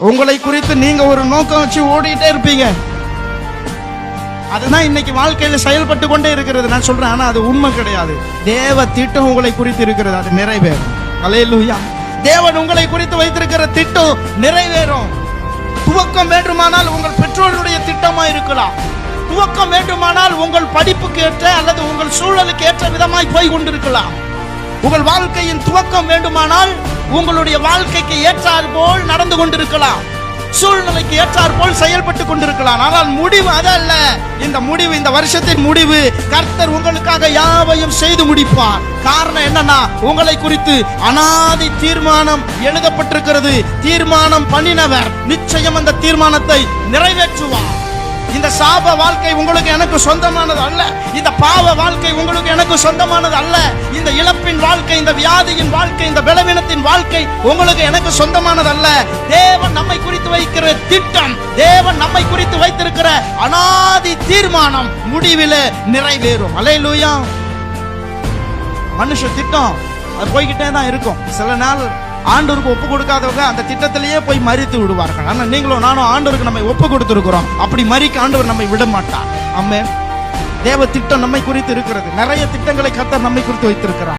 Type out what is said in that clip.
உங்களை குறித்து நீங்க ஒரு நோக்கம் வச்சு ஓடிட்டே இருப்பீங்க. அதுதான் இன்னைக்கு வாழ்க்கையில செயல்பட்டு கொண்டே இருக்கிறது. நான் சொல்றேன், ஆனா அது உண்மை கிடையாது. தேவ திட்டம் உங்களை குறித்து இருக்கிறது, அது நிறைவேறும். அல்லேலூயா. தேவன் உங்களை குறித்து வைத்திருக்கிற திட்டம் நிறைவேறும். துவக்கம் வேண்டுமானால் உங்கள் பெற்றோருடைய திட்டமா இருக்கலாம். துவக்கம் வேண்டுமானால் உங்கள் படிப்புக்கு ஏற்ற அல்லது உங்கள் சூழலுக்கு ஏற்ற விதமாய் போய் கொண்டிருக்கலாம். உங்கள் வாழ்க்கையின் துவக்கம் வேண்டுமானால் உங்களுடைய வாழ்க்கைக்கு ஏற்றார் போல் நடந்து கொண்டிருக்கலாம், சூழ்நிலைக்கு ஏற்றார் போல் செயல்பட்டு கொண்டிருக்கலாம். ஆனால் முடிவு அதல்ல. இந்த முடிவு, இந்த வருஷத்தின் முடிவு, கர்த்தர் உங்களுக்காக யாவையும் செய்து முடிப்பார். காரணம் என்னன்னா, உங்களை குறித்து அனாதி தீர்மானம் எழுதப்பட்டிருக்கிறது. தீர்மானம் பண்ணினவர் நிச்சயம் அந்த தீர்மானத்தை நிறைவேற்றுவார். இந்த சாப வாழ்க்கை உங்களுக்கு எனக்கு சொந்தமானது அல்ல. இந்த பாவ வாழ்க்கை உங்களுக்கு எனக்கு சொந்தமானது அல்ல. இந்த இழப்பின் வாழ்க்கை, இந்த வியாதியின் வாழ்க்கை, இந்த பலவீனத்தின் வாழ்க்கை உங்களுக்கு எனக்கு சொந்தமானது அல்ல. தேவன் நம்மை குறித்து வைக்கிற திட்டம், தேவன் நம்மை குறித்து வைத்திருக்கிற அனாதி தீர்மானம் முடிவில் நிறைவேறும். அல்லேலூயா. மனுஷ திட்டம் அது போய்கிட்டே தான் இருக்கும். சில நாள் ஆண்டவருக்கு ஒப்பு கொடுக்காதவங்க அந்த திட்டத்திலேயே போய் மரித்து விடுவார்கள். ஆனா நீங்களும் நானும் ஆண்டவருக்கு நம்மை ஒப்பு கொடுத்திருக்கிறோம். அப்படி மரிக்க ஆண்டவர் நம்மை விட மாட்டார். ஆமென். தேவ திட்டம் நம்மை குறித்து இருக்கிறது. நிறைய திட்டங்களை கர்த்தர் நம்மை குறித்து வைத்திருக்கிறார்.